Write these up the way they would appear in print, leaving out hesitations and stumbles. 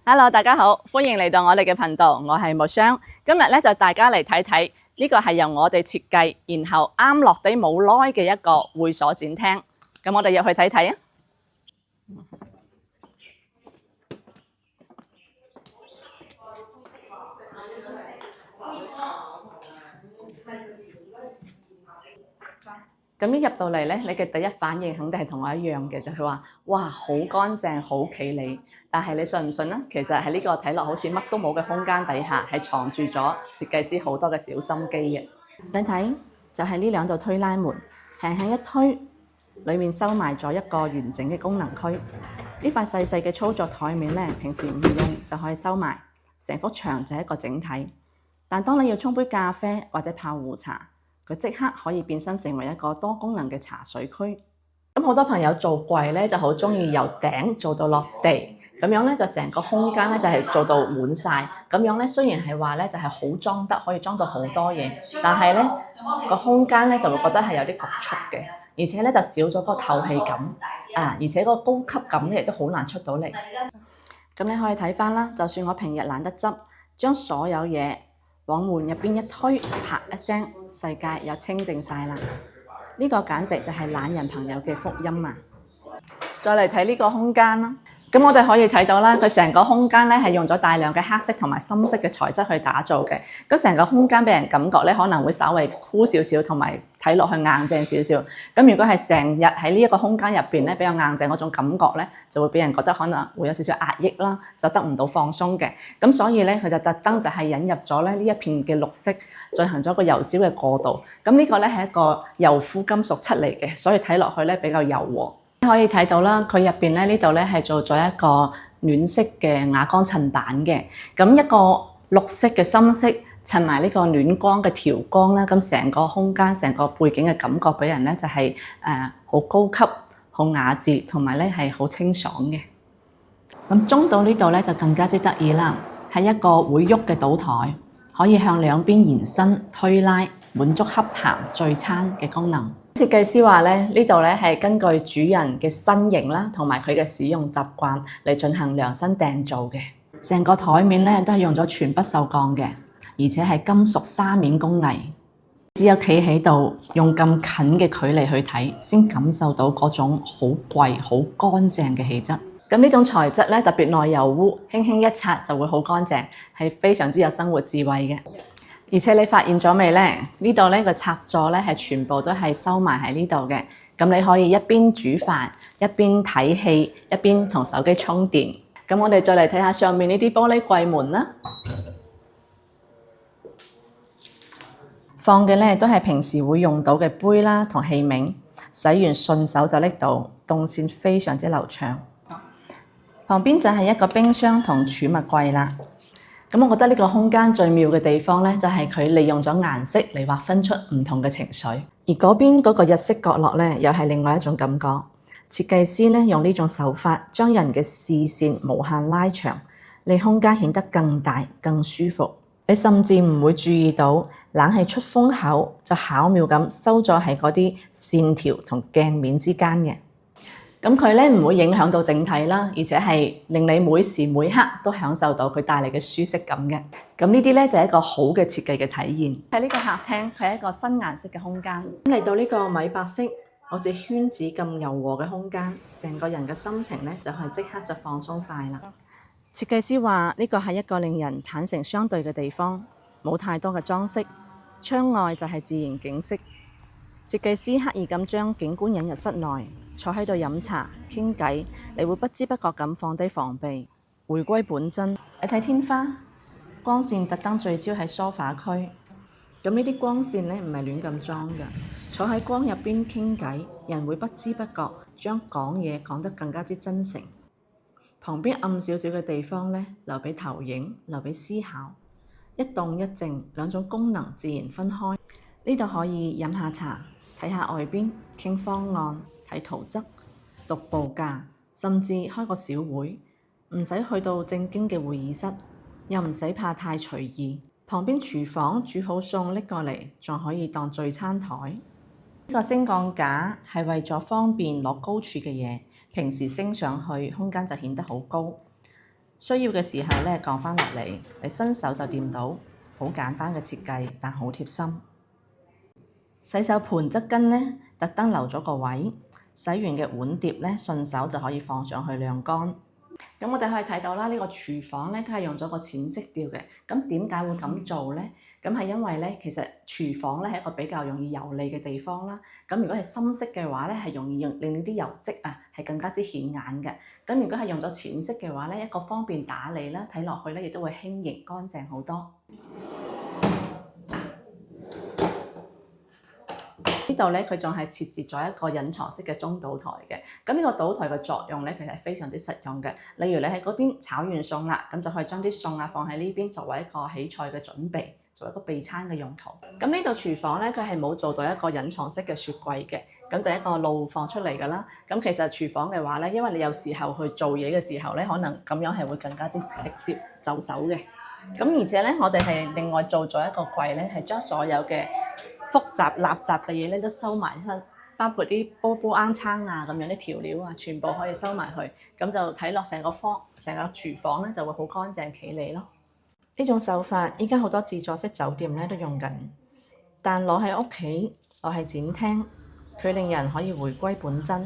Hello， 大家好，歡迎嚟到我哋嘅頻道，我係木箱。今日咧就大家嚟睇睇呢個係由我哋設計，然後啱落地冇耐嘅一個會所展廳。咁我哋入去睇睇啊！咁一入到嚟咧，你嘅第一反應肯定係同我一樣嘅，就係話：哇，好乾淨，好企理。但係你信唔信咧？其實喺呢個睇落好似乜都冇嘅空間底下，係藏住咗設計師好多嘅小心機嘅。睇睇就係呢兩道推拉門，輕輕一推，裡面收埋咗一個完整嘅功能區。呢塊細細嘅操作台面咧，平時唔用就可以收埋，成幅牆就係一個整體。但當你要沖杯咖啡或者泡壺茶，佢即刻可以變身成為一個多功能嘅茶水區。咁好多朋友做櫃咧，就好中意由頂做到落地，咁樣咧就成個空間咧就係做到滿晒。咁樣咧雖然係話咧就係好裝得，可以裝到好多嘢，但係咧個空間咧就會覺得係有啲局促嘅，而且咧就少咗個透氣感而且個高級感亦都好難出到嚟。咁你可以睇翻啦，就算我平日懶得執，將所有嘢往門入邊一推，啪一聲，世界又清靜晒啦！呢個簡直就係懶人朋友嘅福音啊！再嚟睇呢個空間啦，咁我哋可以睇到啦，佢成個空間咧係用咗大量嘅黑色同埋深色嘅材質去打造嘅。咁成個空間俾人感覺咧可能會稍微酷少少，同埋睇落去硬淨少少。咁如果係成日喺呢一個空間入邊咧比較硬淨嗰種感覺咧，就會俾人覺得可能會有少少壓抑啦，就得唔到放鬆嘅。咁所以咧佢就特登就係引入咗咧呢一片嘅綠色，進行咗個油焦嘅過渡。咁呢個咧係一個柔膚金屬漆嚟嘅，所以睇落去咧比較柔和。可以睇到啦，佢入邊咧呢度咧係做咗一個暖色嘅啞光襯板嘅，咁一個綠色嘅深色襯埋呢個暖光嘅調光啦，咁成個空間、成個背景嘅感覺俾人咧就係好高級、好雅致，同埋咧係好清爽嘅。咁中島呢度咧就更加之得意啦，係一個會喐嘅島台，可以向兩邊延伸推拉，滿足洽談聚餐嘅功能。設計師話咧，呢度咧係根據主人嘅身形啦，同埋佢嘅使用習慣嚟進行量身訂造嘅。成個台面咧都係用咗全不鏽鋼嘅，而且係金屬砂面工藝。只有企喺度，用咁近嘅距離去睇，先感受到嗰種好貴、好乾淨嘅氣質。咁呢種材質咧特別耐油污，輕輕一擦就會好乾淨，係非常之有生活智慧嘅。而且你發現咗未咧？呢度呢個插座咧係全部都係收埋喺呢度嘅。咁你可以一邊煮飯，一邊睇戲，一邊同手機充電。咁我哋再嚟睇下上面呢啲玻璃櫃門啦，放嘅咧都係平時會用到嘅杯啦同器皿，洗完順手就拎到，動線非常之流暢。旁邊就係一個冰箱同儲物櫃啦。咁我覺得呢個空間最妙嘅地方咧，就係佢利用咗顏色嚟劃分出唔同嘅情緒。而嗰邊嗰個日式角落咧，又係另外一種感覺。設計師咧用呢種手法，將人嘅視線無限拉長，令空間顯得更大、更舒服。你甚至唔會注意到冷氣出風口就巧妙咁收咗喺嗰啲線條同鏡面之間嘅。咁佢咧唔會影響到整體啦，而且係令你每時每刻都享受到佢帶嚟嘅舒適感嘅。咁呢啲咧就係一個好嘅設計嘅體驗。喺呢個客廳，佢係一個新顏色嘅空間。咁嚟到呢個米白色，好似圈子咁柔和嘅空間，成個人嘅心情咧就係即刻就放鬆晒啦。設計師話呢個係一個令人坦誠相對嘅地方，冇太多嘅裝飾，窗外就係自然景色。設計師刻意咁將景觀引入室內，坐喺度飲茶傾偈，你會不知不覺咁放低防備，回歸本真。你睇天花，光線特登聚焦喺梳化區，咁呢啲光線咧唔係亂咁裝㗎，坐喺光入邊傾偈，人會不知不覺將講嘢講得更加之真誠。旁邊暗少少嘅地方咧，留俾投影，留俾思考。一動一靜兩種功能自然分開。呢度可以飲下茶，睇下外邊，傾方案，睇圖則，讀報價，甚至開個小會，唔使去到正經嘅會議室，又唔使怕太隨意。旁邊廚房煮好餸拎過嚟，仲可以當聚餐台。呢個升降架係為咗方便攞高處嘅嘢，平時升上去空間就顯得好高。需要嘅時候咧降翻落嚟，你伸手就掂到，好簡單嘅設計，但好貼心。洗手盆側跟咧特登留咗個位，洗完嘅碗碟咧順手就可以放上去晾乾。咁我哋可以睇到啦，呢個廚房咧，佢係用咗個淺色調嘅。咁點解會咁做咧？咁係因為咧，其實廚房咧係一個比較容易油膩嘅地方啦。咁如果係深色嘅話咧，係容易令啲油漬啊係更加之顯眼嘅。咁如果係用咗淺色嘅話咧，一個方便打理啦，睇落去咧亦都會輕盈乾淨好多。呢度咧，佢仲係設置咗一個隱藏式嘅中島台嘅。咁呢個島台嘅作用咧，其實係非常之實用嘅。例如你喺嗰邊炒完餸啦，咁就可以將啲餸啊放喺呢邊，作為一個起菜嘅準備，作為一個備餐嘅用途。咁呢度廚房咧，佢係冇做到一個隱藏式嘅雪櫃嘅，咁就一個路放出嚟㗎啦。咁其實廚房嘅話咧，因為你有時候去做嘢嘅時候咧，可能咁樣係會更加之直接就手嘅。咁而且咧，我哋係另外做咗一個櫃咧，係將所有嘅複雜垃圾嘅嘢咧都收埋身，包括啲煲罌罉啊咁樣啲調料啊，全部可以收埋去，咁就睇落成個廚房咧就會好乾淨企理咯。呢種手法依家好多自助式酒店咧都用緊，但攞喺屋企，攞喺展廳，佢令人可以回歸本真，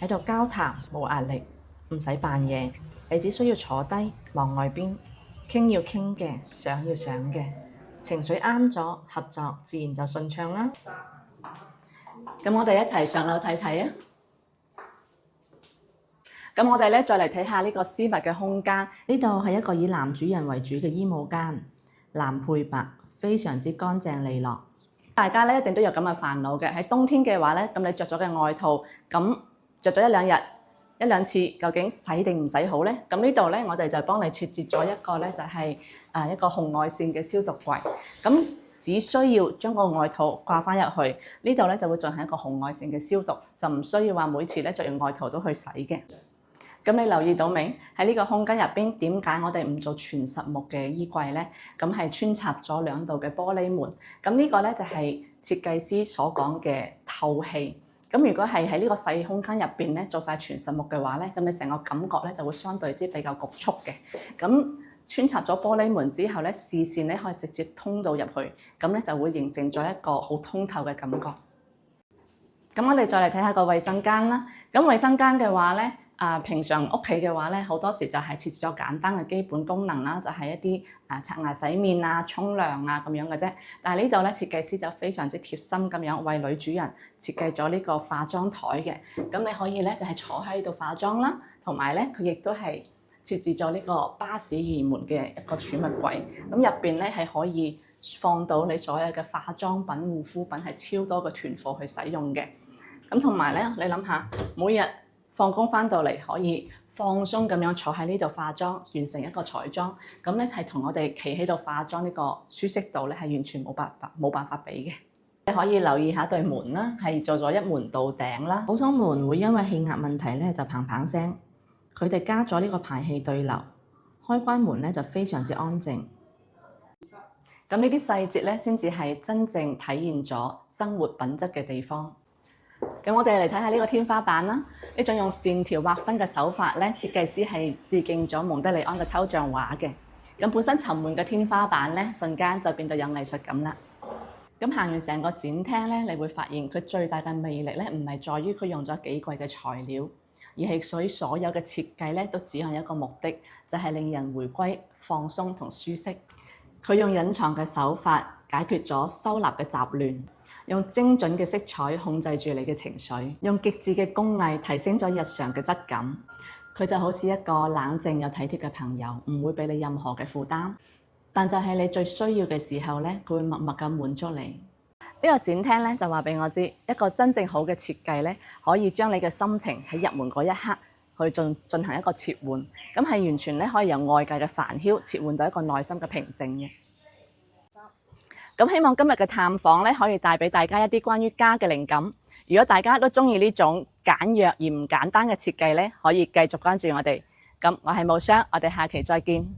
喺度交談冇壓力，唔使扮嘢，你只需要坐低望外邊，傾要傾嘅，想要想嘅。情緒啱咗，合作自然就順暢啦。咁我哋一齊上樓睇睇啊！咁我哋咧再嚟睇下呢個私密嘅空間。呢度係一個以男主人為主嘅衣帽間，藍配白，非常之乾淨利落。大家咧一定都有咁嘅煩惱嘅。喺冬天嘅話咧，咁你着咗嘅外套，咁着咗一兩次，究竟洗定唔洗好咧？咁呢度咧，我哋就幫你設置咗一個咧，就係一個紅外線嘅消毒櫃。咁只需要將個外套掛翻入去，呢度咧就會進行一個紅外線嘅消毒，就唔需要話每次咧着完外套都去洗嘅。咁你留意到未？喺呢個空間入邊，點解我哋唔做全實木嘅衣櫃咧？咁係穿插咗兩道嘅玻璃門。咁呢個咧就係設計師所講嘅透氣。咁如果係喺呢個細空間入邊咧做晒全實木嘅話咧，咁你成個感覺咧就會相對之比較局促嘅。咁穿插咗玻璃門之後咧，視線咧可以直接通到入去，咁咧就會形成咗一個好通透嘅感覺。咁我哋再嚟睇下個衛生間啦。咁衛生間嘅話咧，平常屋企嘅話咧，好多時就係設置咗簡單嘅基本功能啦，就係一啲刷牙、洗面啊、沖涼啊咁樣嘅啫。但係呢度咧，設計師就非常之貼心咁樣為女主人設計咗呢個化妝台嘅。咁你可以咧就係坐喺呢度化妝啦，同埋咧佢亦都係設置咗呢個巴士移門嘅一個儲物櫃。咁入邊咧係可以放到你所有嘅化妝品、護膚品，係超多嘅囤貨去使用嘅。咁同埋咧，你諗下，每日放工翻到嚟可以放鬆咁樣坐喺呢度化妝，完成一個彩妝，咁咧係同我哋企喺度化妝呢個舒適度咧係完全冇辦法比嘅。你可以留意下對門啦，係做咗一門到頂啦。普通門會因為氣壓問題咧就砰砰聲，佢哋加咗呢個排氣對流，開關門咧就非常之安靜。咁呢啲細節咧先至係真正體現咗生活品質嘅地方。咁我哋嚟睇下呢個天花板啦。呢種用線條劃分嘅手法咧，設計師係致敬咗蒙德里安嘅抽象畫嘅。咁本身沉悶嘅天花板咧，瞬間就變到有藝術感啦。咁行完成個展廳咧，你會發現佢最大嘅魅力咧，唔係在於佢用咗幾貴嘅材料，而係所有嘅設計咧都指向一個目的，就係令人回歸放鬆同舒適。佢用隱藏嘅手法解決咗收納嘅雜亂。用精準嘅色彩控制住你嘅情緒，用極致嘅工藝提升咗日常嘅質感。佢就好似一個冷靜又體貼嘅朋友，唔會俾你任何嘅負擔。但就係你最需要嘅時候咧，佢會默默咁滿足你。呢個展廳咧就話俾我知，一個真正好嘅設計咧，可以將你嘅心情喺入門嗰一刻去進行一個切換，咁係完全咧可以由外界嘅煩囂切換到一個內心嘅平靜嘅。咁希望今日嘅探訪咧，可以帶俾大家一啲關於家嘅靈感。如果大家都鍾意呢種簡約而唔簡單嘅設計咧，可以繼續關注我哋。咁我係無雙，我哋下期再見。